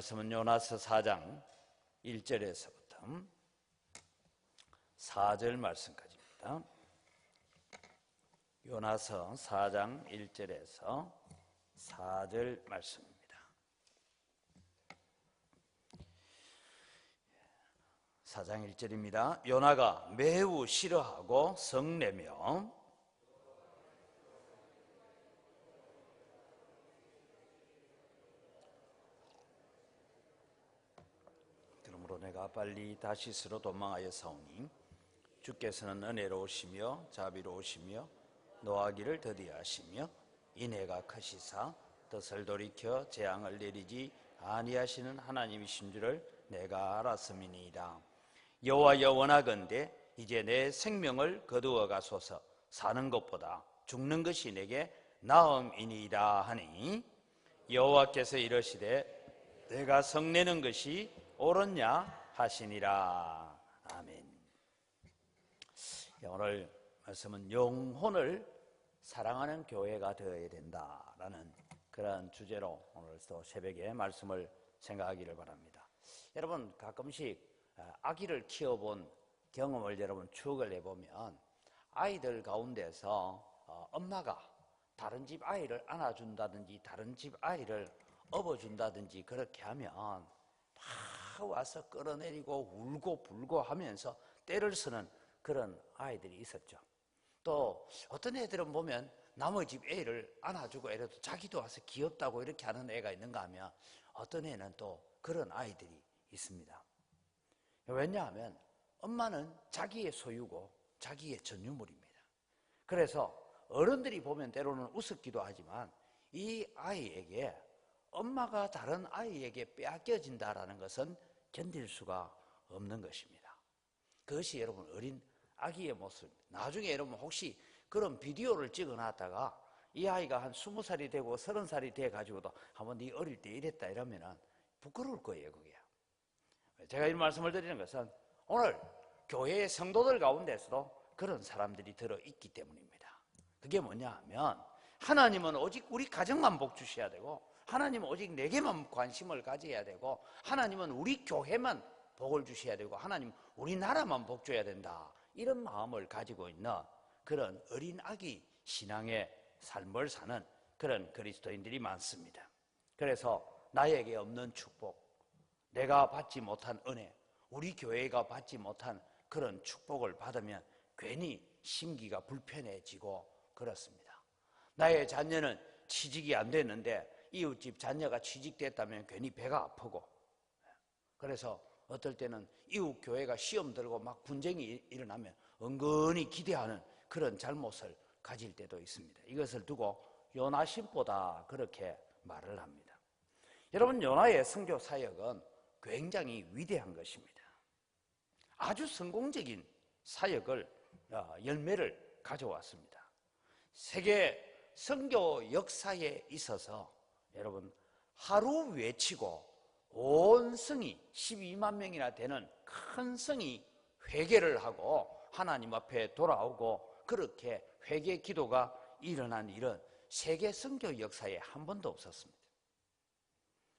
말씀은 요나서 4장 1절에서부터 4절 말씀까지입니다. 요나서 4장 1절에서 4절 말씀입니다. 4장 1절입니다. 요나가 매우 싫어하고 성내며 그러므로 내가 빨리 다시스로 도망하여 사오니 주께서는 은혜로우시며 자비로우시며 노하기를 더디하시며 인애가 크시사 뜻을 돌이켜 재앙을 내리지 아니하시는 하나님이신 줄을 내가 알았음이니이다. 여호와여 원하건대 이제 내 생명을 거두어 가소서. 사는 것보다 죽는 것이 내게 나음이니이다 하니 여호와께서 이러시되 내가 성내는 것이 옳으냐 하시니라. 아멘. 오늘 말씀은 영혼을 사랑하는 교회가 되어야 된다라는 그런 주제로 오늘 또 새벽에 말씀을 생각하기를 바랍니다. 여러분 가끔씩 아기를 키워본 경험을 여러분 추억을 해보면 아이들 가운데서 엄마가 다른 집 아이를 안아준다든지 다른 집 아이를 업어준다든지 그렇게 하면 막 와서 끌어내리고 울고 불고 하면서 때를 쓰는 그런 아이들이 있었죠. 또 어떤 애들은 보면 남의 집 애를 안아주고 애라도 자기도 와서 귀엽다고 이렇게 하는 애가 있는가 하면 어떤 애는 또 그런 아이들이 있습니다. 왜냐하면 엄마는 자기의 소유고 자기의 전유물입니다. 그래서 어른들이 보면 때로는 우습기도 하지만 이 아이에게 엄마가 다른 아이에게 빼앗겨진다는 것은 견딜 수가 없는 것입니다. 그것이 여러분 어린 아기의 모습입니다. 나중에 여러분 혹시 그런 비디오를 찍어놨다가 이 아이가 한 20살이 되고 30살이 돼가지고도 한번 네 어릴 때 이랬다 이러면 부끄러울 거예요. 그게. 제가 이 말씀을 드리는 것은 오늘 교회의 성도들 가운데서도 그런 사람들이 들어있기 때문입니다. 그게 뭐냐 하면 하나님은 오직 우리 가정만 복 주셔야 되고 하나님은 오직 내게만 관심을 가져야 되고 하나님은 우리 교회만 복을 주셔야 되고 하나님 우리나라만 복 줘야 된다, 이런 마음을 가지고 있는 그런 어린 아기 신앙의 삶을 사는 그런 그리스도인들이 많습니다. 그래서 나에게 없는 축복, 내가 받지 못한 은혜, 우리 교회가 받지 못한 그런 축복을 받으면 괜히 심기가 불편해지고 그렇습니다. 나의 자녀는 취직이 안 됐는데 이웃집 자녀가 취직됐다면 괜히 배가 아프고, 그래서 어떨 때는 이웃 교회가 시험 들고 막 분쟁이 일어나면 은근히 기대하는 그런 잘못을 가질 때도 있습니다. 이것을 두고 요나심보다 그렇게 말을 합니다. 여러분 요나의 선교 사역은 굉장히 위대한 것입니다. 아주 성공적인 사역을 열매를 가져왔습니다. 세계 선교 역사에 있어서 여러분 하루 외치고 온 성이 12만 명이나 되는 큰 성이 회개를 하고 하나님 앞에 돌아오고 그렇게 회개 기도가 일어난 일은 세계 선교 역사에 한 번도 없었습니다.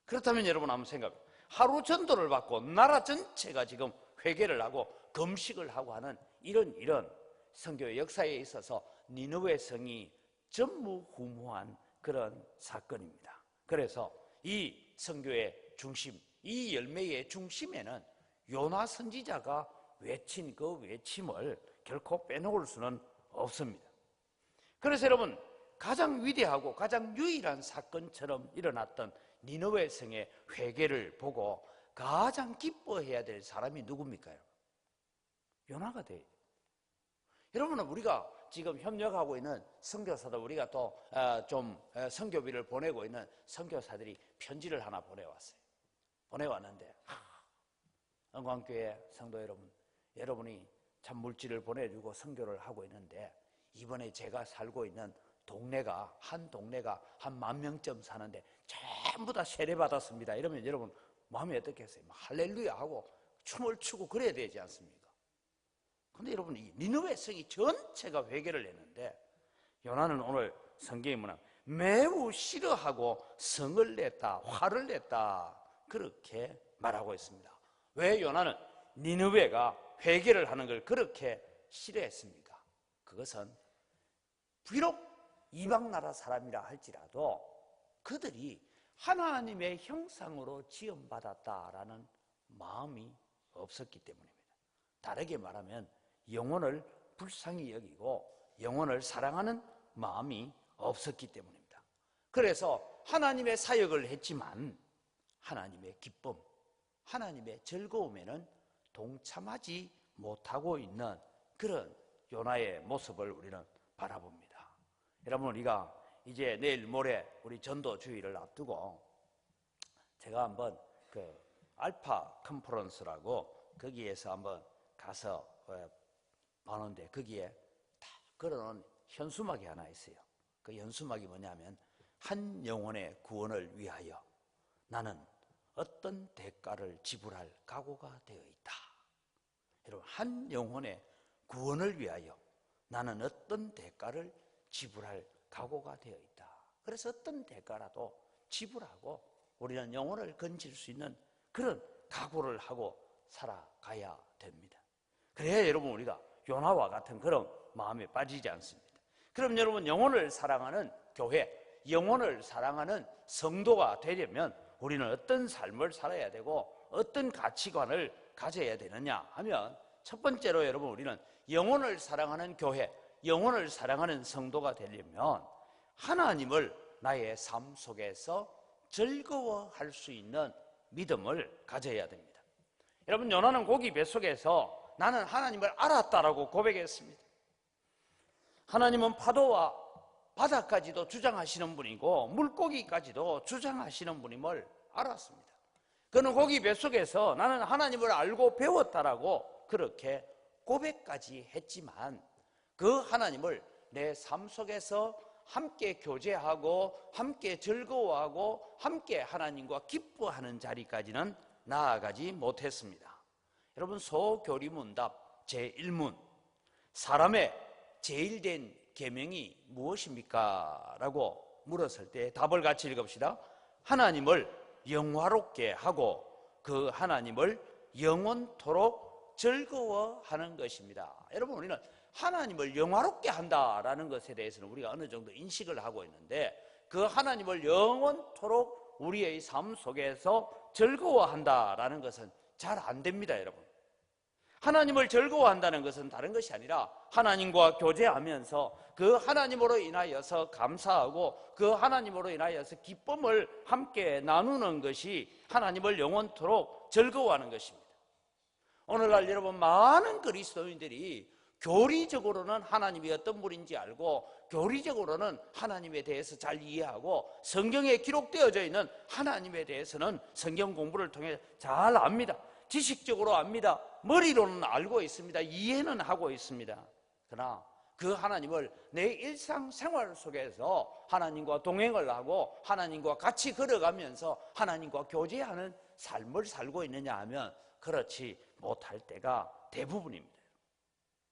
그렇다면 여러분 한번 생각해보세요. 하루 전도를 받고 나라 전체가 지금 회개를 하고 금식을 하고 하는 이런 선교 역사에 있어서 니느웨 성이 전무후무한 그런 사건입니다. 그래서 이 선교의 중심, 이 열매의 중심에는 요나 선지자가 외친 그 외침을 결코 빼놓을 수는 없습니다. 그래서 여러분 가장 위대하고 가장 유일한 사건처럼 일어났던 니느웨 성의 회개를 보고 가장 기뻐해야 될 사람이 누굽니까? 요나가 돼요. 여러분은 우리가 지금 협력하고 있는 선교사들, 우리가 또 좀 선교비를 보내고 있는 선교사들이 편지를 하나 보내왔는데 은광교회 성도 여러분, 여러분이 참 물질을 보내주고 선교를 하고 있는데 이번에 제가 살고 있는 동네가 한 10,000명쯤 사는데 전부 다 세례받았습니다. 이러면 여러분 마음이 어떻겠어요? 할렐루야 하고 춤을 추고 그래야 되지 않습니까? 근데 여러분 이 니느웨 성이 전체가 회개를 했는데 요나는 오늘 성경에 뭐냐 매우 싫어하고 성을 냈다, 화를 냈다 그렇게 말하고 있습니다. 왜 요나는 니느웨가 회개를 하는 걸 그렇게 싫어했습니까? 그것은 비록 이방나라 사람이라 할지라도 그들이 하나님의 형상으로 지음받았다라는 마음이 없었기 때문입니다. 다르게 말하면 영혼을 불쌍히 여기고 영혼을 사랑하는 마음이 없었기 때문입니다. 그래서 하나님의 사역을 했지만 하나님의 기쁨, 하나님의 즐거움에는 동참하지 못하고 있는 그런 요나의 모습을 우리는 바라봅니다. 여러분, 우리가 이제 내일 모레 우리 전도 주일을 앞두고 제가 한번 그 알파 컨퍼런스라고 거기에서 한번 가서 보는데 거기에 다 걸어놓은 현수막이 하나 있어요. 그 현수막이 뭐냐면 한 영혼의 구원을 위하여 나는 어떤 대가를 지불할 각오가 되어 있다. 여러분, 한 영혼의 구원을 위하여 나는 어떤 대가를 지불할 각오가 되어 있다. 그래서 어떤 대가라도 지불하고 우리는 영혼을 건질 수 있는 그런 각오를 하고 살아가야 됩니다. 그래야 여러분 우리가 요나와 같은 그런 마음에 빠지지 않습니다. 그럼 여러분, 영혼을 사랑하는 교회, 영혼을 사랑하는 성도가 되려면 우리는 어떤 삶을 살아야 되고 어떤 가치관을 가져야 되느냐 하면 첫 번째로 여러분, 우리는 영혼을 사랑하는 교회, 영혼을 사랑하는 성도가 되려면 하나님을 나의 삶 속에서 즐거워할 수 있는 믿음을 가져야 됩니다. 여러분, 요나는 고기 뱃속에서 나는 하나님을 알았다라고 고백했습니다. 하나님은 파도와 바다까지도 주장하시는 분이고 물고기까지도 주장하시는 분임을 알았습니다. 그는 고기 뱃속에서 나는 하나님을 알고 배웠다라고 그렇게 고백까지 했지만 그 하나님을 내 삶 속에서 함께 교제하고 함께 즐거워하고 함께 하나님과 기뻐하는 자리까지는 나아가지 못했습니다. 여러분, 소교리문답 제1문, 사람의 제일 된 계명이 무엇입니까? 라고 물었을 때 답을 같이 읽읍시다. 하나님을 영화롭게 하고 그 하나님을 영원토록 즐거워하는 것입니다. 여러분, 우리는 하나님을 영화롭게 한다라는 것에 대해서는 우리가 어느 정도 인식을 하고 있는데 그 하나님을 영원토록 우리의 삶 속에서 즐거워한다라는 것은 잘 안 됩니다. 여러분, 하나님을 즐거워한다는 것은 다른 것이 아니라 하나님과 교제하면서 그 하나님으로 인하여서 감사하고 그 하나님으로 인하여서 기쁨을 함께 나누는 것이 하나님을 영원토록 즐거워하는 것입니다. 오늘날 여러분, 많은 그리스도인들이 교리적으로는 하나님이 어떤 분인지 알고 교리적으로는 하나님에 대해서 잘 이해하고 성경에 기록되어져 있는 하나님에 대해서는 성경 공부를 통해 잘 압니다. 지식적으로 압니다. 머리로는 알고 있습니다. 이해는 하고 있습니다. 그러나 그 하나님을 내 일상생활 속에서 하나님과 동행을 하고 하나님과 같이 걸어가면서 하나님과 교제하는 삶을 살고 있느냐 하면 그렇지 못할 때가 대부분입니다.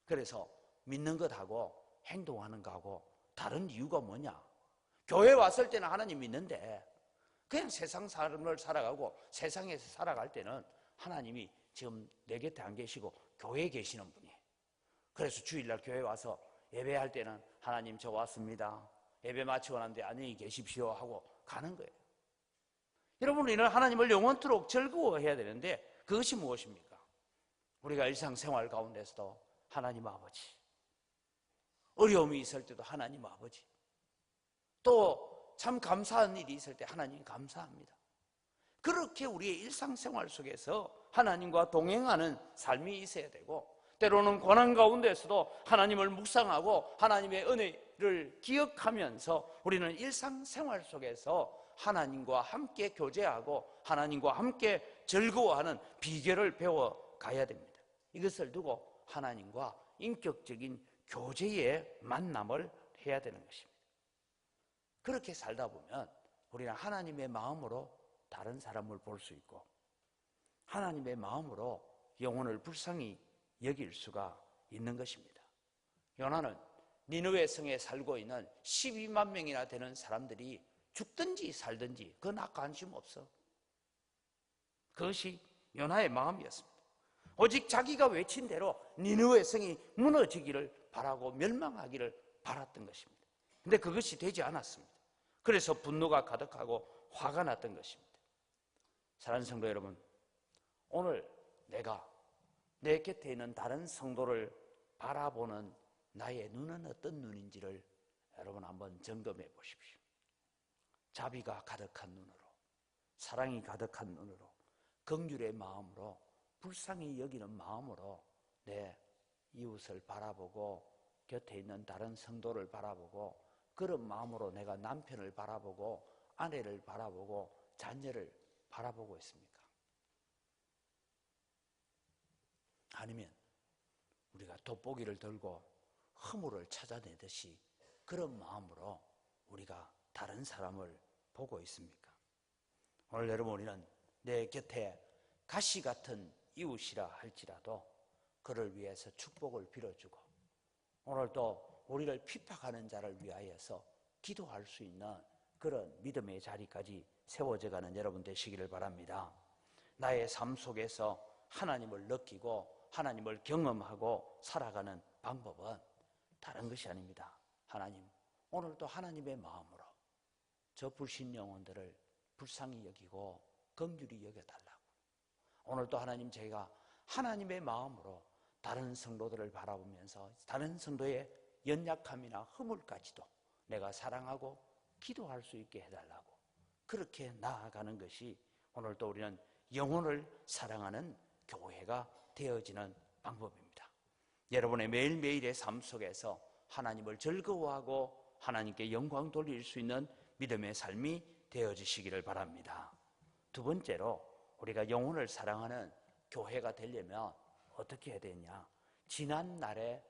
그래서 믿는 것하고 행동하는 것하고 다른 이유가 뭐냐? 교회 왔을 때는 하나님 믿는데 그냥 세상 삶을 살아가고 세상에서 살아갈 때는 하나님이 지금 내 곁에 안 계시고 교회에 계시는 분이에요. 그래서 주일날 교회 와서 예배할 때는 하나님 저 왔습니다. 예배 마치고 난데 안녕히 계십시오 하고 가는 거예요. 여러분, 우리는 하나님을 영원토록 즐거워해야 되는데 그것이 무엇입니까? 우리가 일상생활 가운데서도 하나님 아버지, 어려움이 있을 때도 하나님 아버지, 또 참 감사한 일이 있을 때 하나님 감사합니다. 그렇게 우리의 일상생활 속에서 하나님과 동행하는 삶이 있어야 되고 때로는 고난 가운데서도 하나님을 묵상하고 하나님의 은혜를 기억하면서 우리는 일상생활 속에서 하나님과 함께 교제하고 하나님과 함께 즐거워하는 비결을 배워가야 됩니다. 이것을 두고 하나님과 인격적인 교제의 만남을 해야 되는 것입니다. 그렇게 살다 보면 우리는 하나님의 마음으로 다른 사람을 볼 수 있고 하나님의 마음으로 영혼을 불쌍히 여길 수가 있는 것입니다. 요나는 니느웨 성에 살고 있는 12만 명이나 되는 사람들이 죽든지 살든지 그건 나 관심 없어. 그것이 요나의 마음이었습니다. 오직 자기가 외친 대로 니느웨 성이 무너지기를 바라고 멸망하기를 바랐던 것입니다. 근데 그것이 되지 않았습니다. 그래서 분노가 가득하고 화가 났던 것입니다. 사랑하는 성도 여러분, 오늘 내가 내 곁에 있는 다른 성도를 바라보는 나의 눈은 어떤 눈인지를 여러분 한번 점검해 보십시오. 자비가 가득한 눈으로, 사랑이 가득한 눈으로, 긍휼의 마음으로, 불쌍히 여기는 마음으로 내 이웃을 바라보고 곁에 있는 다른 성도를 바라보고 그런 마음으로 내가 남편을 바라보고 아내를 바라보고 자녀를 바라보고 있습니까? 아니면 우리가 돋보기를 들고 허물을 찾아내듯이 그런 마음으로 우리가 다른 사람을 보고 있습니까? 오늘 여러분, 우리는 내 곁에 가시 같은 이웃이라 할지라도 그를 위해서 축복을 빌어주고 오늘 또 우리를 핍박하는 자를 위하여서 기도할 수 있는 그런 믿음의 자리까지 세워져가는 여러분 되시기를 바랍니다. 나의 삶 속에서 하나님을 느끼고 하나님을 경험하고 살아가는 방법은 다른 것이 아닙니다. 하나님, 오늘도 하나님의 마음으로 저 불신 영혼들을 불쌍히 여기고 긍휼히 여겨달라고. 오늘도 하나님, 저희가 하나님의 마음으로 다른 성도들을 바라보면서 다른 성도의 연약함이나 허물까지도 내가 사랑하고 기도할 수 있게 해달라고, 그렇게 나아가는 것이 오늘도 우리는 영혼을 사랑하는 교회가 되어지는 방법입니다. 여러분의 매일매일의 삶 속에서 하나님을 즐거워하고 하나님께 영광 돌릴 수 있는 믿음의 삶이 되어지시기를 바랍니다. 두 번째로, 우리가 영혼을 사랑하는 교회가 되려면 어떻게 해야 되냐? 지난 날의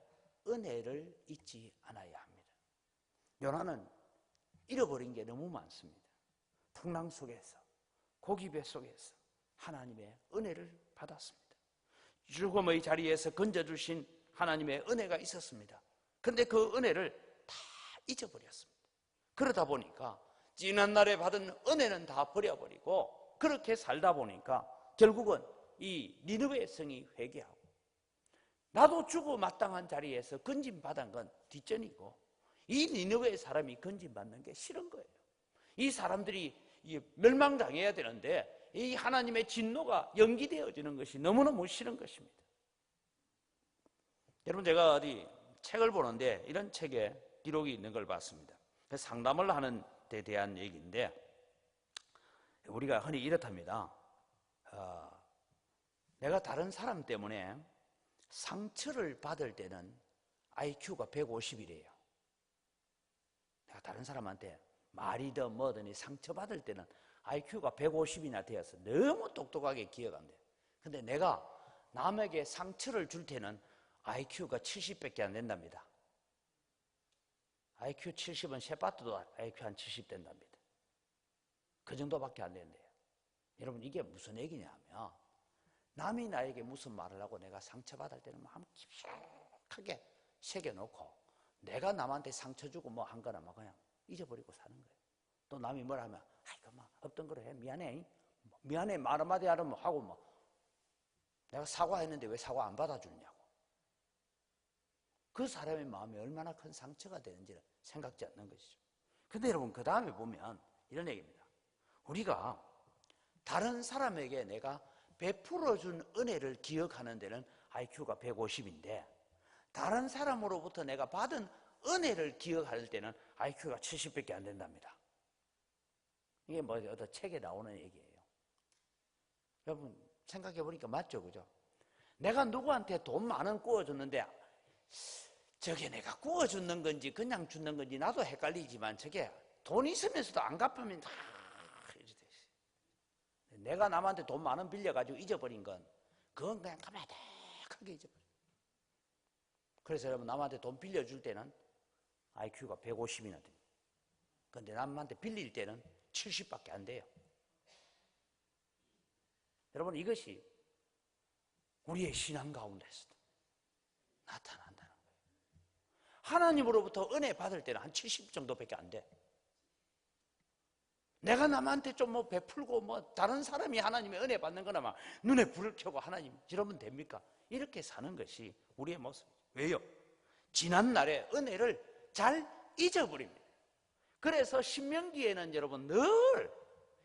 은혜를 잊지 않아야 합니다. 요나는 잃어버린 게 너무 많습니다. 풍랑 속에서, 고기배 속에서 하나님의 은혜를 받았습니다. 죽음의 자리에서 건져주신 하나님의 은혜가 있었습니다. 그런데 그 은혜를 다 잊어버렸습니다. 그러다 보니까 지난 날에 받은 은혜는 다 버려버리고 그렇게 살다 보니까 결국은 이 니느웨 성이 회개하고, 나도 죽어 마땅한 자리에서 건진받은 건 뒷전이고 이 니느웨 사람이 건진받는 게 싫은 거예요. 이 사람들이 멸망당해야 되는데 이 하나님의 진노가 연기되어지는 것이 너무너무 싫은 것입니다. 여러분, 제가 어디 책을 보는데 이런 책에 기록이 있는 걸 봤습니다. 상담을 하는 데 대한 얘기인데, 우리가 흔히 이렇답니다. 내가 다른 사람 때문에 상처를 받을 때는 IQ가 150이래요. 내가 다른 사람한테 말이든 뭐든 상처받을 때는 IQ가 150이나 되어서 너무 똑똑하게 기억한대요. 근데 내가 남에게 상처를 줄 때는 IQ가 70밖에 안 된답니다. IQ 70은 셰파트도 IQ 한 70 된답니다. 그 정도밖에 안 된대요. 여러분, 이게 무슨 얘기냐면, 남이 나에게 무슨 말을 하고 내가 상처받을 때는 마음 깊숙하게 새겨놓고 내가 남한테 상처 주고 뭐 한 거나 막 그냥 잊어버리고 사는 거예요. 또 남이 뭐라 하면 아이고 막 없던 거로 해, 미안해 말 한마디 하면 하고 뭐 내가 사과했는데 왜 사과 안 받아주냐고. 그 사람의 마음이 얼마나 큰 상처가 되는지를 생각지 않는 것이죠. 근데 여러분, 그 다음에 보면 이런 얘기입니다. 우리가 다른 사람에게 내가 베풀어준 은혜를 기억하는 데는 IQ가 150인데 다른 사람으로부터 내가 받은 은혜를 기억할 때는 IQ가 70밖에 안 된답니다. 이게 뭐 어떤 책에 나오는 얘기예요. 여러분, 생각해 보니까 맞죠, 그죠? 내가 누구한테 돈 많은 구워줬는데 저게 내가 구워주는 건지 그냥 주는 건지 나도 헷갈리지만 저게 돈 있으면서도 안 갚으면 다 이렇게 돼 있어요. 내가 남한테 돈 많은 빌려가지고 잊어버린 건 그건 그냥 까마득하게 잊어버려요. 그래서 여러분, 남한테 돈 빌려줄 때는 IQ가 150이나 됩니다. 그런데 남한테 빌릴 때는 70밖에 안 돼요. 여러분, 이것이 우리의 신앙 가운데서 나타난다는 거예요. 하나님으로부터 은혜 받을 때는 한 70 정도밖에 안 돼. 내가 남한테 좀 뭐 베풀고 뭐 다른 사람이 하나님의 은혜 받는 거나 막 눈에 불을 켜고 하나님 이러면 됩니까? 이렇게 사는 것이 우리의 모습이죠. 왜요? 지난날의 은혜를 잘 잊어버립니다. 그래서 신명기에는 여러분 늘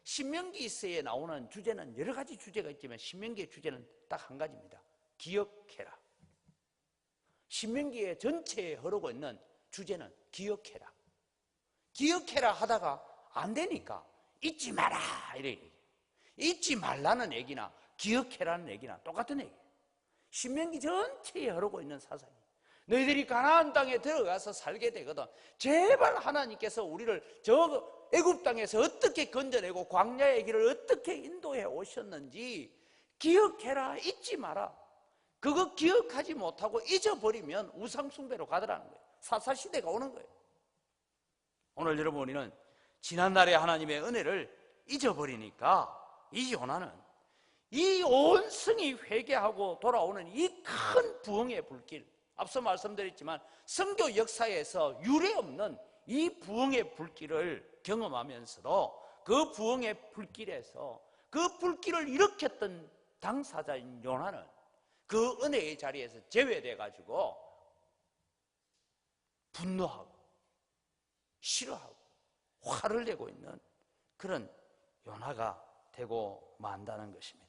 신명기서에 나오는 주제는 여러 가지 주제가 있지만 신명기의 주제는 딱 한 가지입니다. 기억해라. 신명기의 전체에 흐르고 있는 주제는 기억해라. 기억해라 하다가 안 되니까 잊지 마라 이래 얘기해요. 잊지 말라는 얘기나 기억해라는 얘기나 똑같은 얘기예요. 신명기 전체에 흐르고 있는 사상이에요. 너희들이 가나안 땅에 들어가서 살게 되거든 제발 하나님께서 우리를 저 애굽 땅에서 어떻게 건져내고 광야의 길을 어떻게 인도해 오셨는지 기억해라, 잊지 마라. 그거 기억하지 못하고 잊어버리면 우상숭배로 가더라는 거예요. 사사시대가 오는 거예요. 오늘 여러분 우리는 지난날의 하나님의 은혜를 잊어버리니까 이 요나는 이 온 성이 회개하고 돌아오는 이 큰 부흥의 불길, 앞서 말씀드렸지만 선교 역사에서 유례없는 이 부흥의 불길을 경험하면서도 그 부흥의 불길에서 그 불길을 일으켰던 당사자인 요나는 그 은혜의 자리에서 제외돼 가지고 분노하고 싫어하고 화를 내고 있는 그런 요나가 되고 만다는 것입니다.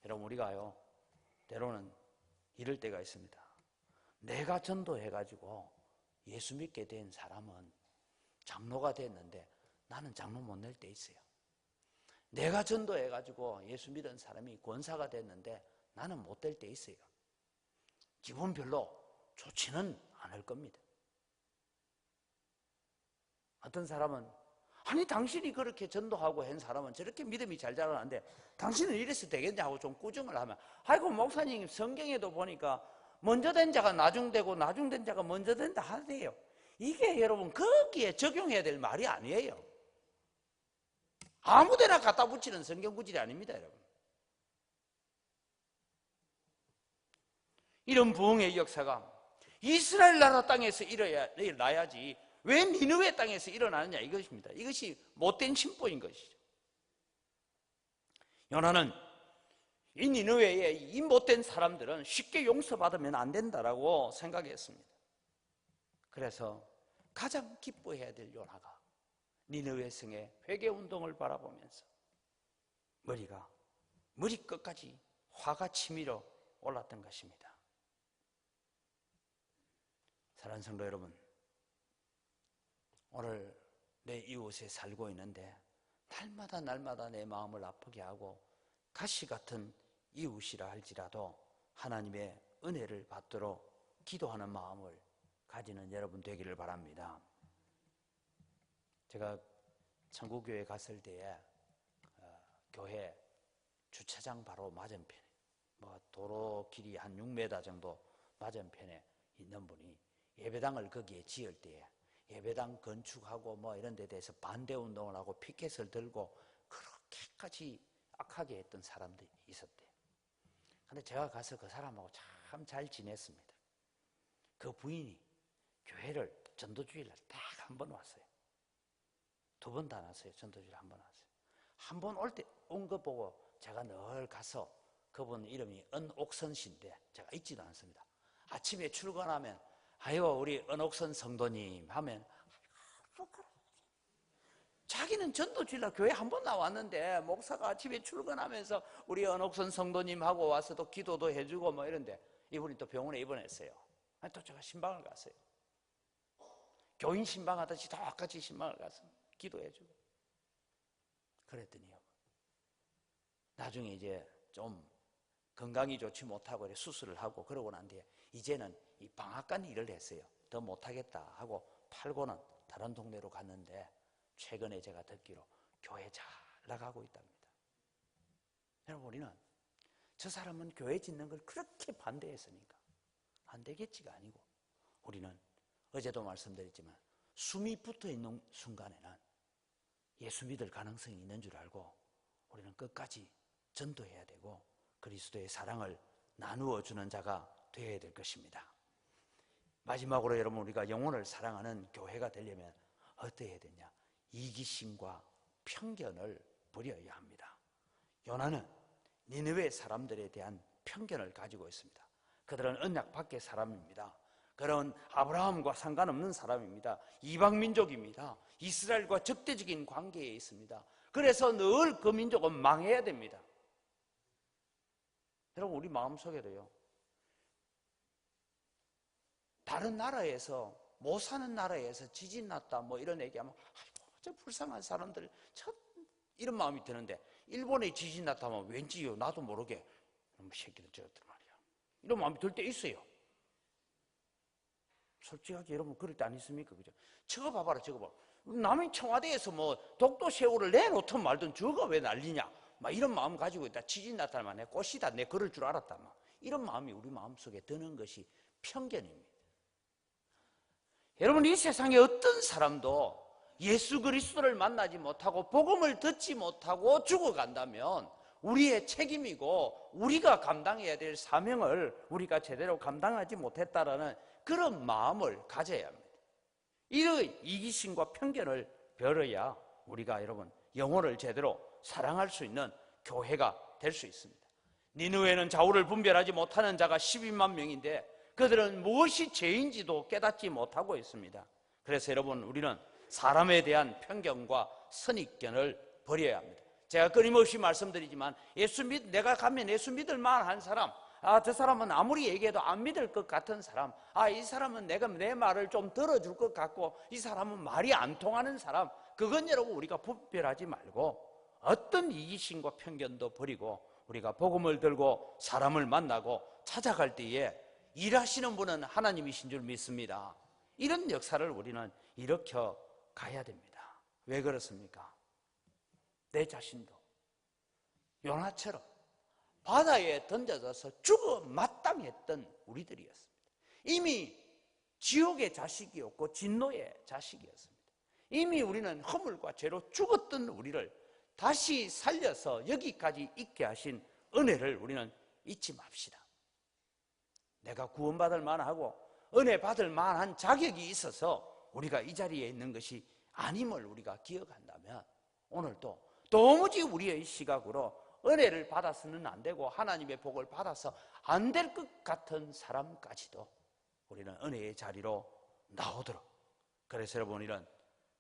여러분 우리가요 때로는 이럴 때가 있습니다. 내가 전도해가지고 예수 믿게 된 사람은 장로가 됐는데 나는 장로 못 낼 때 있어요. 내가 전도해가지고 예수 믿은 사람이 권사가 됐는데 나는 못 될 때 있어요. 기분 별로 좋지는 않을 겁니다. 어떤 사람은 아니 당신이 그렇게 전도하고 한 사람은 저렇게 믿음이 잘 자라는데 당신은 이래서 되겠냐고 좀 꾸중을 하면 아이고 목사님 성경에도 보니까 먼저 된 자가 나중되고 나중된 자가 먼저 된다 하대요. 이게 여러분 거기에 적용해야 될 말이 아니에요. 아무데나 갖다 붙이는 성경 구절이 아닙니다. 여러분 이런 부흥의 역사가 이스라엘 나라 땅에서 일어나야지 왜 니느웨 땅에서 일어나느냐 이것입니다. 이것이 못된 신보인 것이죠. 요나는 이 니느웨의 이 못된 사람들은 쉽게 용서받으면 안 된다라고 생각했습니다. 그래서 가장 기뻐해야 될 요나가 니느웨 성의 회개운동을 바라보면서 머리끝까지 화가 치밀어 올랐던 것입니다. 사랑하는 성도 여러분, 오늘 내 이웃에 살고 있는데 날마다 내 마음을 아프게 하고 가시 같은 이웃이라 할지라도 하나님의 은혜를 받도록 기도하는 마음을 가지는 여러분 되기를 바랍니다. 제가 천국교회 갔을 때에 교회 주차장 바로 맞은편에 도로 길이 한 6m 정도 맞은편에 있는 분이 예배당을 거기에 지을 때에 예배당 건축하고 이런 데 대해서 반대운동을 하고 피켓을 들고 그렇게까지 악하게 했던 사람들이 있었대요. 근데 제가 가서 그 사람하고 참 잘 지냈습니다. 그 부인이 교회를 전도주일날 딱 한 번 왔어요. 2번 다 왔어요. 전도주일 한 번 왔어요. 한 번 올 때 온 거 보고 제가 늘 가서 그분 이름이 은옥선 씨인데 제가 잊지도 않습니다. 아침에 출근하면 아유 우리 은옥선 성도님 하면 자기는 전도주일날 교회 한 번 나왔는데 목사가 아침에 출근하면서 우리 은옥선 성도님하고 와서 또 기도도 해주고 이런데 이분이 또 병원에 입원했어요. 또 제가 신방을 갔어요. 교인 신방하듯이 똑같이 신방을 가서 기도해주고 그랬더니요 나중에 이제 좀 건강이 좋지 못하고 수술을 하고 그러고 난 뒤에 이제는 이 방앗간 일을 했어요. 더 못하겠다 하고 팔고는 다른 동네로 갔는데 최근에 제가 듣기로 교회 잘 나가고 있답니다. 여러분 우리는 저 사람은 교회 짓는 걸 그렇게 반대했으니까 안 되겠지가 아니고 우리는 어제도 말씀드렸지만 숨이 붙어있는 순간에는 예수 믿을 가능성이 있는 줄 알고 우리는 끝까지 전도해야 되고 그리스도의 사랑을 나누어 주는 자가 되어야 될 것입니다. 마지막으로 여러분 우리가 영혼을 사랑하는 교회가 되려면 어떻게 해야 되냐? 이기심과 편견을 버려야 합니다. 요나는 니느웨 사람들에 대한 편견을 가지고 있습니다. 그들은 언약 밖의 사람입니다. 그런 아브라함과 상관없는 사람입니다. 이방 민족입니다. 이스라엘과 적대적인 관계에 있습니다. 그래서 늘 그 민족은 망해야 됩니다. 여러분, 우리 마음속에도요, 다른 나라에서, 못 사는 나라에서 지진 났다 뭐 이런 얘기하면 아이고 저 불쌍한 사람들 이런 마음이 드는데, 일본에 지진 났다면 왠지요 나도 모르게 새끼들 저들 말이야 이런 마음이 들 때 있어요. 솔직하게 여러분 그럴 때 안 있습니까? 그죠? 저거 봐봐라, 저거 봐. 남의 청와대에서 뭐 독도 새우를 내놓든 말든 저거 왜 난리냐 막 이런 마음 가지고 있다. 지진 났다만 내 꽃이다 내 그럴 줄 알았다 막 이런 마음이 우리 마음속에 드는 것이 편견입니다. 여러분, 이 세상에 어떤 사람도 예수 그리스도를 만나지 못하고 복음을 듣지 못하고 죽어간다면 우리의 책임이고 우리가 감당해야 될 사명을 우리가 제대로 감당하지 못했다라는 그런 마음을 가져야 합니다. 이런 이기심과 편견을 버려야 우리가 여러분 영혼을 제대로 사랑할 수 있는 교회가 될 수 있습니다. 니느웨는 좌우를 분별하지 못하는 자가 12만 명인데 그들은 무엇이 죄인지도 깨닫지 못하고 있습니다. 그래서 여러분, 우리는 사람에 대한 편견과 선입견을 버려야 합니다. 제가 끊임없이 말씀드리지만 내가 가면 예수 믿을 만한 사람, 저 사람은 아무리 얘기해도 안 믿을 것 같은 사람, 이 사람은 내 말을 좀 들어줄 것 같고 이 사람은 말이 안 통하는 사람, 그건 여러분 우리가 분별하지 말고 어떤 이기심과 편견도 버리고 우리가 복음을 들고 사람을 만나고 찾아갈 때에 일하시는 분은 하나님이신 줄 믿습니다. 이런 역사를 우리는 일으켜 가야 됩니다. 왜 그렇습니까? 내 자신도 요나처럼 바다에 던져져서 죽어 마땅했던 우리들이었습니다. 이미 지옥의 자식이었고 진노의 자식이었습니다. 이미 우리는 허물과 죄로 죽었던 우리를 다시 살려서 여기까지 있게 하신 은혜를 우리는 잊지 맙시다. 내가 구원받을 만하고 은혜 받을 만한 자격이 있어서 우리가 이 자리에 있는 것이 아님을 우리가 기억한다면 오늘도 도무지 우리의 시각으로 은혜를 받아서는 안 되고 하나님의 복을 받아서 안 될 것 같은 사람까지도 우리는 은혜의 자리로 나오도록, 그래서 여러분,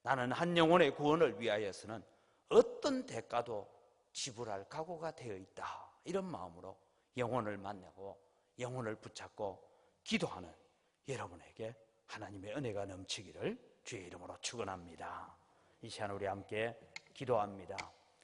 나는 한 영혼의 구원을 위하여서는 어떤 대가도 지불할 각오가 되어 있다, 이런 마음으로 영혼을 만나고 영혼을 붙잡고 기도하는 여러분에게 하나님의 은혜가 넘치기를 주의 이름으로 축원합니다. 이 시간 우리 함께 기도합니다.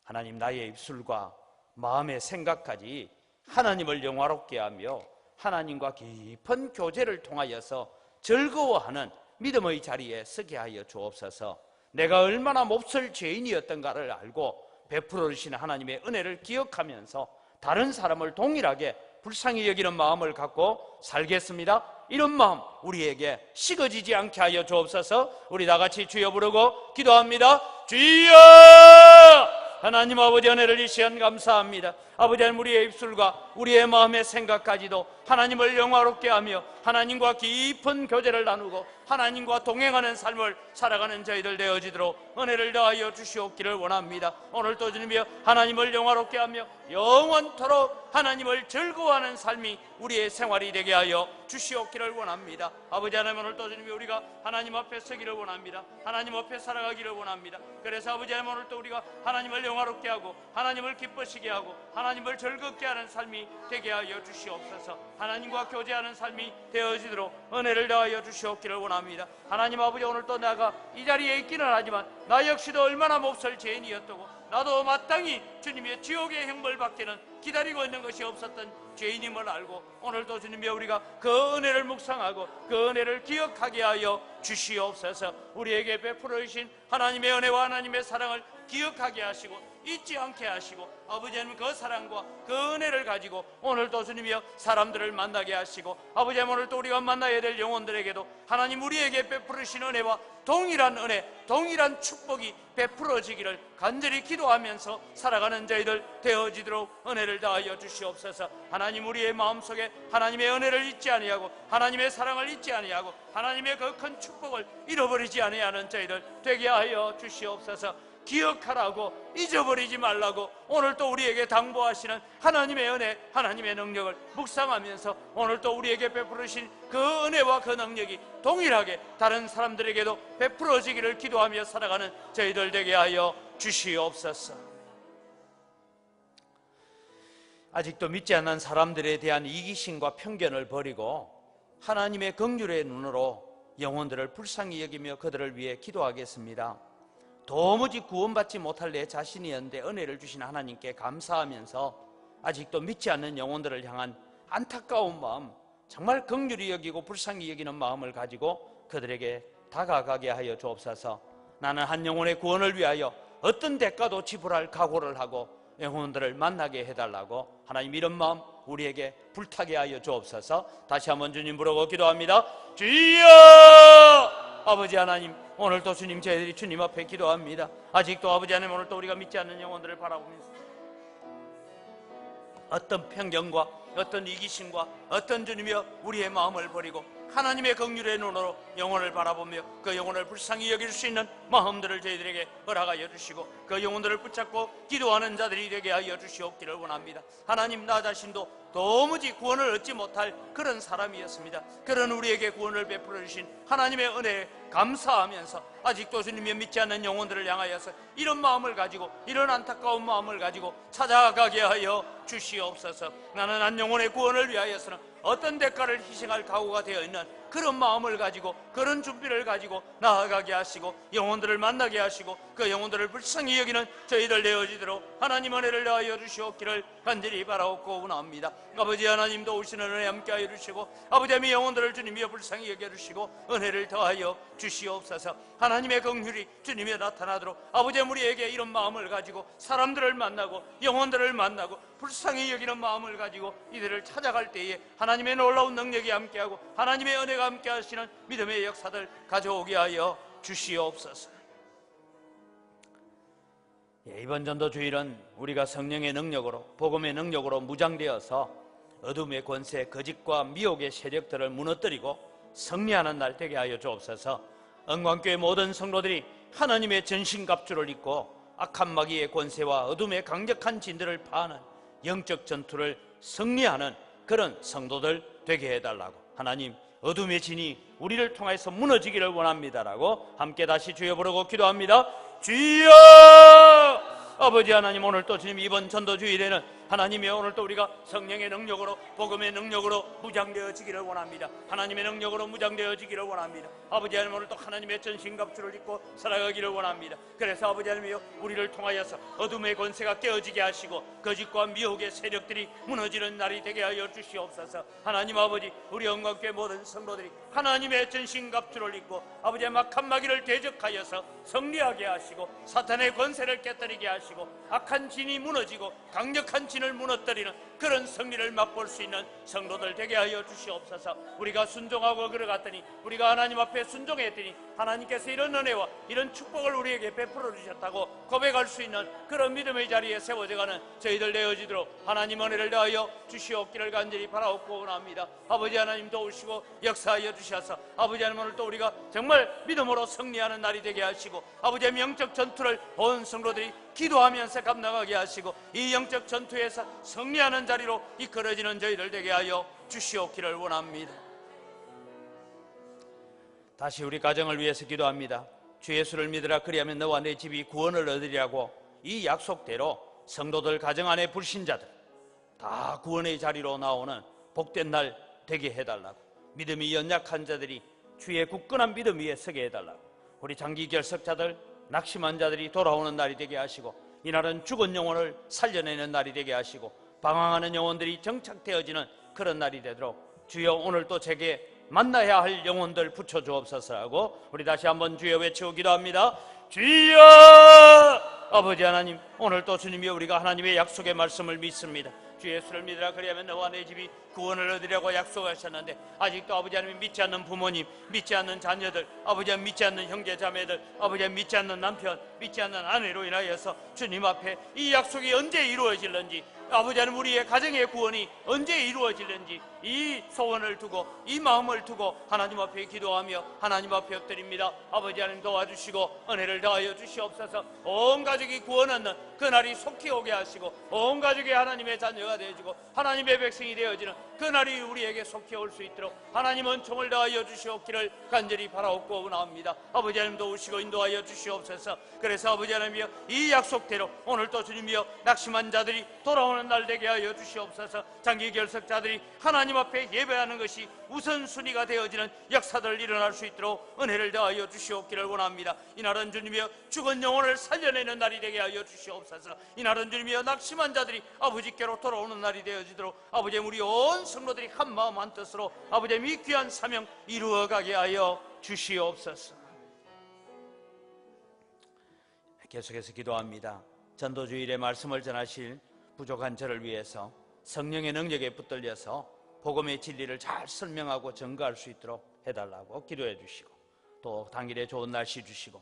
하나님, 나의 입술과 마음의 생각까지 하나님을 영화롭게 하며 하나님과 깊은 교제를 통하여서 즐거워하는 믿음의 자리에 서게 하여 주옵소서. 내가 얼마나 몹쓸 죄인이었던가를 알고 베풀어 주시는 하나님의 은혜를 기억하면서 다른 사람을 동일하게 불쌍히 여기는 마음을 갖고 살겠습니다. 이런 마음 우리에게 식어지지 않게 하여 주옵소서. 우리 다 같이 주여 부르고 기도합니다. 주여! 하나님 아버지, 은혜를 이 시간 감사합니다. 아버지 하나님, 우리의 입술과 우리의 마음의 생각까지도 하나님을 영화롭게 하며 하나님과 깊은 교제를 나누고 하나님과 동행하는 삶을 살아가는 저희들 되어지도록 은혜를 더하여 주시옵기를 원합니다. 오늘도 주님이여 하나님을 영화롭게 하며 영원토록 하나님을 즐거워하는 삶이 우리의 생활이 되게 하여 주시옵기를 원합니다. 아버지 하나님, 오늘도 주님이 우리가 하나님 앞에 서기를 원합니다. 하나님 앞에 살아가기를 원합니다. 그래서 아버지 하나님, 오늘도 우리가 하나님을 영화롭게 하고 하나님을 기쁘시게 하고 하나님을 즐겁게 하는 삶이 되게 하여 주시옵소서. 하나님과 교제하는 삶이 되어지도록 은혜를 더하여 주시옵기를 원합니다. 하나님 아버지, 오늘도 내가 이 자리에 있기는 하지만 나 역시도 얼마나 몹쓸 죄인이었다고, 나도 마땅히 주님의 지옥의 형벌 받기는 기다리고 있는 것이 없었던 죄인임을 알고 오늘도 주님의 우리가 그 은혜를 묵상하고 그 은혜를 기억하게 하여 주시옵소서. 우리에게 베풀어 주신 하나님의 은혜와 하나님의 사랑을 기억하게 하시고 잊지 않게 하시고 아버지 하나님, 그 사랑과 그 은혜를 가지고 오늘도 주님이여 사람들을 만나게 하시고 아버지 하나님, 오늘도 우리가 만나야 될 영혼들에게도 하나님 우리에게 베풀으신 은혜와 동일한 은혜, 동일한 축복이 베풀어지기를 간절히 기도하면서 살아가는 저희들 되어지도록 은혜를 다하여 주시옵소서. 하나님, 우리의 마음속에 하나님의 은혜를 잊지 아니하고 하나님의 사랑을 잊지 아니하고 하나님의 그 큰 축복을 잃어버리지 아니하는 저희들 되게 하여 주시옵소서. 기억하라고, 잊어버리지 말라고 오늘 또 우리에게 당부하시는 하나님의 은혜, 하나님의 능력을 묵상하면서 오늘 또 우리에게 베풀으신 그 은혜와 그 능력이 동일하게 다른 사람들에게도 베풀어지기를 기도하며 살아가는 저희들 되게 하여 주시옵소서. 아직도 믿지 않는 사람들에 대한 이기심과 편견을 버리고 하나님의 긍휼의 눈으로 영혼들을 불쌍히 여기며 그들을 위해 기도하겠습니다. 도무지 구원받지 못할 내 자신이었는데 은혜를 주신 하나님께 감사하면서 아직도 믿지 않는 영혼들을 향한 안타까운 마음, 정말 긍휼히 여기고 불쌍히 여기는 마음을 가지고 그들에게 다가가게 하여 주옵소서. 나는 한 영혼의 구원을 위하여 어떤 대가도 지불할 각오를 하고 영혼들을 만나게 해달라고 하나님 이런 마음 우리에게 불타게 하여 주옵소서. 다시 한번 주님 부르고 기도합니다. 주여! 아버지 하나님, 오늘도 주님, 저희들이 주님 앞에 기도합니다. 아직도 아버지 하나님, 오늘도 우리가 믿지 않는 영혼들을 바라보면서 어떤 편견과 어떤 이기심과 어떤 주님이여 우리의 마음을 버리고 하나님의 긍휼의 눈으로 영혼을 바라보며 그 영혼을 불쌍히 여길 수 있는 마음들을 저희들에게 허락하여 주시고 그 영혼들을 붙잡고 기도하는 자들이 되게 하여 주시옵기를 원합니다. 하나님, 나 자신도 도무지 구원을 얻지 못할 그런 사람이었습니다. 그런 우리에게 구원을 베풀어 주신 하나님의 은혜에 감사하면서 아직도 주님이 믿지 않는 영혼들을 향하여서 이런 마음을 가지고 이런 안타까운 마음을 가지고 찾아가게 하여 주시옵소서. 나는 한 영혼의 구원을 위하여서는 어떤 대가를 희생할 각오가 되어 있는 그런 마음을 가지고 그런 준비를 가지고 나아가게 하시고 영혼들을 만나게 하시고 그 영혼들을 불쌍히 여기는 저희들 되어지도록 하나님 은혜를 더하여 주시옵기를 간절히 바라옵고 원합니다. 아버지 하나님, 도우시는 은혜 함께하여 주시고 아버지 하나님 영혼들을 주님이여 불쌍히 여겨주시고 은혜를 더하여 주시옵소서. 하나님의 긍휼이 주님이 나타나도록 아버지 우리에게 이런 마음을 가지고 사람들을 만나고 영혼들을 만나고 불쌍히 여기는 마음을 가지고 이들을 찾아갈 때에 하나님의 놀라운 능력이 함께하고 하나님의 은혜가 함께하시는 믿음의 역사들 가져오게 하여 주시옵소서. 이번 전도 주일은 우리가 성령의 능력으로 복음의 능력으로 무장되어서 어둠의 권세, 거짓과 미혹의 세력들을 무너뜨리고 승리하는 날 되게 하여 주옵소서. 은광교회 모든 성도들이 하나님의 전신갑주를 입고 악한 마귀의 권세와 어둠의 강력한 진들을 파하는 영적 전투를 승리하는 그런 성도들 되게 해달라고, 하나님 어둠의 진이 우리를 통해서 무너지기를 원합니다라고 함께 다시 주여 부르고 기도합니다. 주여! 아버지 하나님, 오늘 또 주님 이번 전도 주일에는 하나님의 오늘 또 우리가 성령의 능력으로 복음의 능력으로 무장되어지기를 원합니다. 하나님의 능력으로 무장되어지기를 원합니다. 아버지 하나님, 오늘 또 하나님의 전신갑주를 입고 살아가기를 원합니다. 그래서 아버지 하나님이여 우리를 통하여서 어둠의 권세가 깨어지게 하시고 거짓과 미혹의 세력들이 무너지는 날이 되게 하여 주시옵소서. 하나님 아버지, 우리 영광교회 모든 성도들이 하나님의 전신갑주를 입고 아버지 악한 마귀를 대적하여서 승리하게 하시고 사탄의 권세를 깨뜨리게 하시고 악한 진이 무너지고 강력한 진을 무너뜨리는 그런 승리를 맛볼 수 있는 성도들 되게 하여 주시옵소서. 우리가 순종하고 걸어갔더니 우리가 하나님 앞에 순종했더니 하나님께서 이런 은혜와 이런 축복을 우리에게 베풀어 주셨다고 고백할 수 있는 그런 믿음의 자리에 세워져가는 저희들 되어지도록 하나님 은혜를 더하여 주시옵기를 간절히 바라옵고 원합니다. 아버지 하나님 도우시고 역사하여 주셔서 아버지 하나님 오늘 또 우리가 정말 믿음으로 승리하는 날이 되게 하시고 아버지 하나님 영적 전투를 온 성도들이 기도하면서 감당하게 하시고 이 영적 전투에서 승리하는 자리로 이끌어지는 저희들 되게 하여 주시옵기를 원합니다. 다시 우리 가정을 위해서 기도합니다. 주 예수를 믿으라, 그리하면 너와 내 집이 구원을 얻으리라고 이 약속대로 성도들 가정 안에 불신자들 다 구원의 자리로 나오는 복된 날 되게 해달라고, 믿음이 연약한 자들이 주의 굳건한 믿음 위에 서게 해달라고, 우리 장기 결석자들 낙심한 자들이 돌아오는 날이 되게 하시고 이날은 죽은 영혼을 살려내는 날이 되게 하시고 방황하는 영혼들이 정착되어지는 그런 날이 되도록 주여 오늘 또 제게 만나야 할 영혼들 붙여주옵소서라고 우리 다시 한번 주여 외치고 기도합니다. 주여! 아버지 하나님, 오늘 또 주님이 우리가 하나님의 약속의 말씀을 믿습니다. 주 예수를 믿으라, 그리하면 너와 내 집이 구원을 얻으려고 약속하셨는데 아직도 아버지 하나님 믿지 않는 부모님, 믿지 않는 자녀들, 아버지 하나님 믿지 않는 형제 자매들, 아버지 하나님 믿지 않는 남편, 믿지 않는 아내로 인하여서 주님 앞에 이 약속이 언제 이루어질는지 아버지 하나님, 우리의 가정의 구원이 언제 이루어질는지 이 소원을 두고 이 마음을 두고 하나님 앞에 기도하며 하나님 앞에 엎드립니다. 아버지 하나님, 도와주시고 은혜를 더하여 주시옵소서. 온 가족이 구원 얻는 그날이 속히 오게 하시고 온 가족이 하나님의 자녀가 되어지고 하나님의 백성이 되어지는 그날이 우리에게 속히 올 수 있도록 하나님 은총을 더하여 주시옵기를 간절히 바라옵고 원합니다. 아버지 하나님, 도우시고 인도하여 주시옵소서. 그래서 아버지 하나님이여, 이 약속대로 오늘 또 주님이여, 낙심한 자들이 돌아오는 날 되게 하여 주시옵소서. 장기 결석자들이 하나님 앞에 예배하는 것이 우선순위가 되어지는 역사들 일어날 수 있도록 은혜를 더하여 주시옵기를 원합니다. 이날은 주님이여, 죽은 영혼을 살려내는 날이 되게 하여 주시옵소서. 이날은 주님이여, 낙심한 자들이 아버지께로 돌아오는 날이 되어지도록 아버지, 우리 온 성도들이 한 마음 한 뜻으로 아버지 이 귀한 사명 이루어가게 하여 주시옵소서. 계속해서 기도합니다. 전도주일의 말씀을 전하실 부족한 저를 위해서 성령의 능력에 붙들려서 복음의 진리를 잘 설명하고 증거할 수 있도록 해달라고 기도해 주시고, 또 당일에 좋은 날씨 주시고,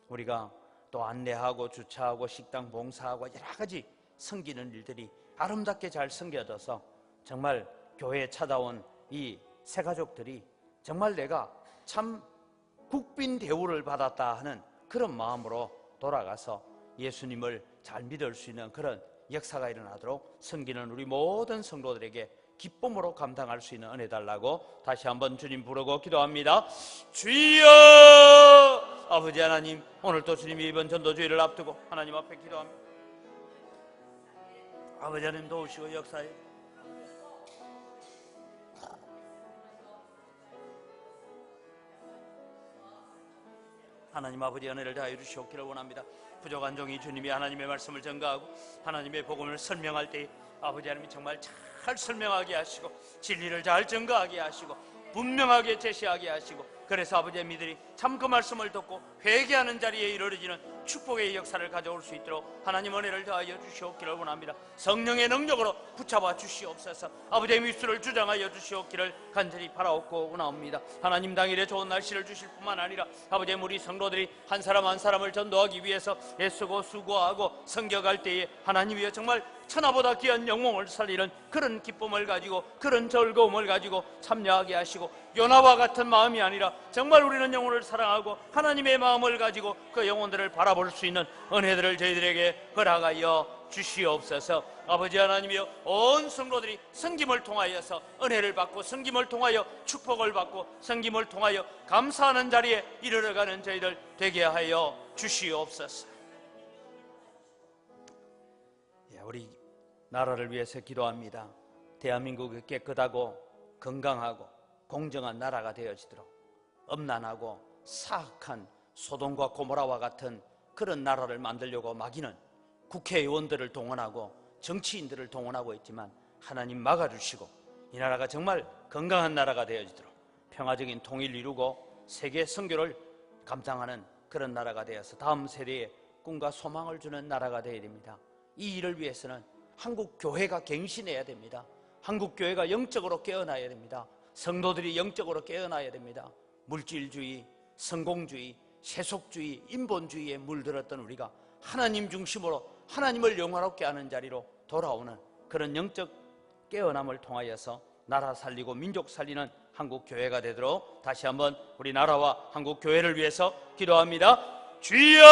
우리가 또 안내하고 주차하고 식당 봉사하고 여러 가지 섬기는 일들이 아름답게 잘 섬겨져서 정말 교회에 찾아온 이 새 가족들이 정말 내가 참 국빈 대우를 받았다 하는 그런 마음으로 돌아가서 예수님을 잘 믿을 수 있는 그런 역사가 일어나도록 섬기는 우리 모든 성도들에게 기쁨으로 감당할 수 있는 은혜 달라고 다시 한번 주님 부르고 기도합니다. 주여! 아버지 하나님, 오늘 또 주님이 이번 전도주의를 앞두고 하나님 앞에 기도합니다. 아버지 하나님, 도우시고 역사에 하나님 아버지 은혜를 다해 주시옵기를 원합니다. 부족한 종이 주님이 하나님의 말씀을 전가하고 하나님의 복음을 설명할 때 아버지 하나님이 정말 잘 설명하게 하시고 진리를 잘 전가하게 하시고 분명하게 제시하게 하시고, 그래서 아버지의 미들이 참 그 말씀을 듣고 회개하는 자리에 이르러지는 축복의 역사를 가져올 수 있도록 하나님 은혜를 더하여 주시옵기를 원합니다. 성령의 능력으로 붙잡아 주시옵소서. 아버지의 미수를 주장하여 주시옵기를 간절히 바라옵고 원합니다. 하나님, 당일에 좋은 날씨를 주실 뿐만 아니라 아버지의 우리 성도들이 한 사람 한 사람을 전도하기 위해서 애쓰고 수고하고 섬겨갈 때에 하나님이여, 정말 천하보다 귀한 영웅을 살리는 그런 기쁨을 가지고 그런 즐거움을 가지고 참여하게 하시고, 요나와 같은 마음이 아니라 정말 우리는 영혼을 사랑하고 하나님의 마음을 가지고 그 영혼들을 바라볼 수 있는 은혜들을 저희들에게 허락하여 주시옵소서. 아버지 하나님이여, 온 성도들이 섬김을 통하여서 은혜를 받고 섬김을 통하여 축복을 받고 섬김을 통하여 감사하는 자리에 이르러가는 저희들 되게 하여 주시옵소서. 우리 나라를 위해서 기도합니다. 대한민국이 깨끗하고 건강하고 공정한 나라가 되어지도록, 엄난하고 사악한 소돔과 고모라와 같은 그런 나라를 만들려고 마귀는 국회의원들을 동원하고 정치인들을 동원하고 있지만 하나님 막아주시고 이 나라가 정말 건강한 나라가 되어지도록 평화적인 통일을 이루고 세계 선교를 감당하는 그런 나라가 되어서 다음 세대에 꿈과 소망을 주는 나라가 되어야 됩니다. 이 일을 위해서는 한국 교회가 갱신해야 됩니다. 한국 교회가 영적으로 깨어나야 됩니다. 성도들이 영적으로 깨어나야 됩니다. 물질주의, 성공주의, 세속주의, 인본주의에 물들었던 우리가 하나님 중심으로 하나님을 영화롭게 하는 자리로 돌아오는 그런 영적 깨어남을 통하여서 나라 살리고 민족 살리는 한국 교회가 되도록 다시 한번 우리 나라와 한국 교회를 위해서 기도합니다. 주여!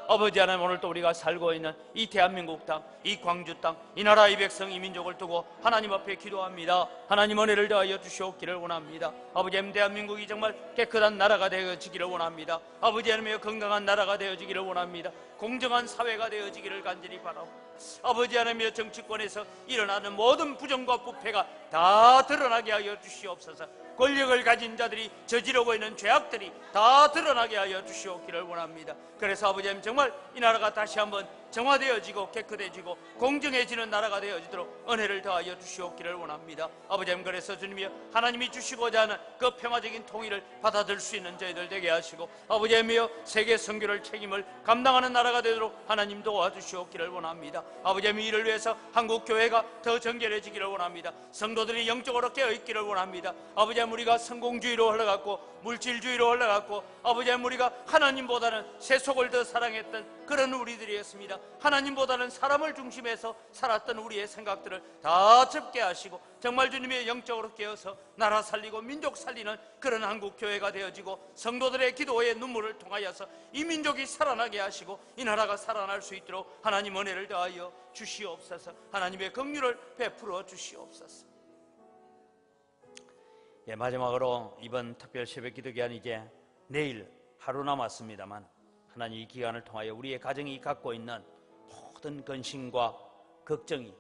아버지 하나님, 오늘 또 우리가 살고 있는 이 대한민국 땅, 이 광주 땅, 이 나라, 이 백성, 이 민족을 두고 하나님 앞에 기도합니다. 하나님 은혜를 더하여 주시옵기를 원합니다. 아버지 하나님, 대한민국이 정말 깨끗한 나라가 되어지기를 원합니다. 아버지 하나님, 건강한 나라가 되어지기를 원합니다. 공정한 사회가 되어지기를 간절히 바라옵니다. 아버지 하나님, 정치권에서 일어나는 모든 부정과 부패가 다 드러나게 하여 주시옵소서. 권력을 가진 자들이 저지르고 있는 죄악들이 다 드러나게 하여 주시옵기를 원합니다. 그래서 아버지 하나님, 정말 이 나라가 다시 한번 정화되어지고 깨끗해지고 공정해지는 나라가 되어지도록 은혜를 더하여 주시옵기를 원합니다. 아버지 하나님, 그래서 주님이 하나님이 주시고자 하는 그 평화적인 통일을 받아들일 수 있는 저희들 되게 하시고, 아버지 하나님이여, 세계 선교를 책임을 감당하는 나라가 되도록 하나님 도와주시옵기를 원합니다. 아버지 하나님, 이를 위해서 한국 교회가 더 정결해지기를 원합니다. 성도들이 영적으로 깨어있기를 원합니다. 아버지 하나님, 우리가 성공주의로 흘러갔고 물질주의로 흘러갔고 아버지 하나님, 우리가 하나님보다는 세속을 더 사랑했던 그런 우리들이었습니다. 하나님보다는 사람을 중심해서 살았던 우리의 생각들을 다 접게 하시고 정말 주님의 영적으로 깨어서 나라 살리고 민족 살리는 그런 한국교회가 되어지고 성도들의 기도의 눈물을 통하여서 이 민족이 살아나게 하시고 이 나라가 살아날 수 있도록 하나님 은혜를 더하여 주시옵소서. 하나님의 긍휼을 베풀어 주시옵소서. 예, 마지막으로 이번 특별 새벽 기도 기간 이제 내일 하루 남았습니다만 하나님 이 기간을 통하여 우리의 가정이 갖고 있는 모든 근심과 걱정이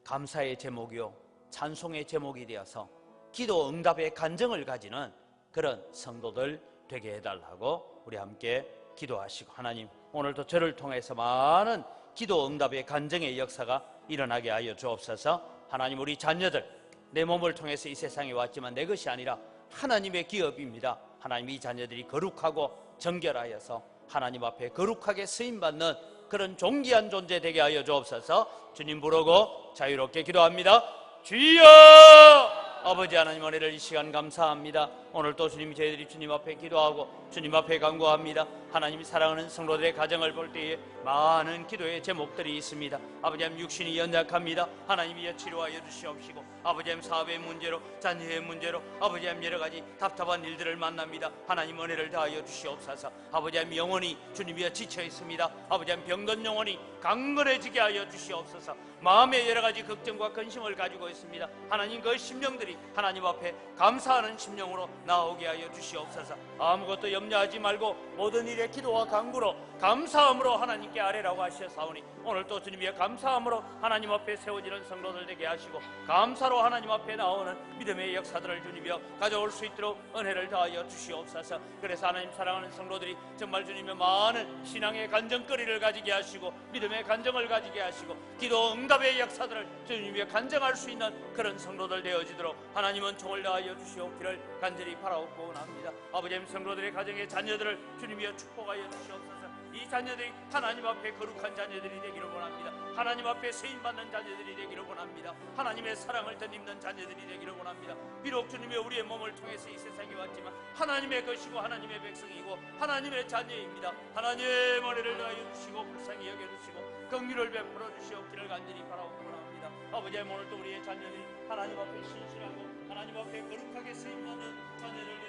감사의 제목이요 찬송의 제목이 되어서 기도 응답의 간증을 가지는 그런 성도들 되게 해달라고 우리 함께 기도하시고, 하나님 오늘도 저를 통해서 많은 기도 응답의 간증의 역사가 일어나게 하여 주옵소서. 하나님 우리 자녀들 내 몸을 통해서 이 세상에 왔지만 내 것이 아니라 하나님의 기업입니다. 하나님 이 자녀들이 거룩하고 정결하여서 하나님 앞에 거룩하게 쓰임받는 그런 존귀한 존재 되게 하여 주옵소서. 주님 부르고 자유롭게 기도합니다. 주여! 아버지 하나님 은혜를 이 시간 감사합니다. 오늘 또 주님 저희들이 주님 앞에 기도하고 주님 앞에 간구합니다. 하나님이 사랑하는 성도들의 가정을 볼 때에 많은 기도의 제목들이 있습니다. 아버지 하나님 육신이 연약합니다. 하나님이 치료하여 주시옵시고, 아버지 하나님 사업의 문제로 자녀의 문제로 아버지 하나님 여러 가지 답답한 일들을 만납니다. 하나님 은혜를 다하여 주시옵소서. 아버지 하나님 영혼이 주님이여 지쳐 있습니다. 아버지 하나님 병든 영혼이 강건해지게 하여 주시옵소서. 마음에 여러 가지 걱정과 근심을 가지고 있습니다. 하나님 그 심령들이 하나님 앞에 감사하는 심령으로 나오게 하여 주시옵소서. 아무것도 염려하지 말고 모든 일에 기도와 간구로 감사함으로 하나님께 아뢰라고 하셨사오니 오늘 또 주님의 감사함으로 하나님 앞에 세워지는 성도들 되게 하시고 감사로 하나님 앞에 나오는 믿음의 역사들을 주님이여 가져올 수 있도록 은혜를 다하여 주시옵소서. 그래서 하나님 사랑하는 성도들이 정말 주님의 많은 신앙의 간증거리를 가지게 하시고 믿음의 간증을 가지게 하시고 기도 응답의 역사들을 주님이여 간증할 수 있는 그런 성도들 되어지도록 하나님은 총을 다하여 주시옵기를 간절히 바라옵고 원합니다. 아버지 하나님 성도들의 가정의 자녀들을 주님이여 축복하여 주시옵소서. 이 자녀들이 하나님 앞에 거룩한 자녀들이 되기를 원합니다. 하나님 앞에 세임받는 자녀들이 되기를 원합니다. 하나님의 사랑을 덧입는 자녀들이 되기를 원합니다. 비록 주님의 우리의 몸을 통해서 이 세상에 왔지만 하나님의 것이고 하나님의 백성이고 하나님의 자녀입니다. 하나님의 은혜를 더하여 주시고 불쌍히 여겨주시고 긍휼을 베풀어 주시옵기를 간절히 바라옵고 원합니다. 아버지 하나님 오늘도 우리의 자녀들이 하나님 앞에 신실하고 하나님 앞에 거룩하게 세임받는 자녀를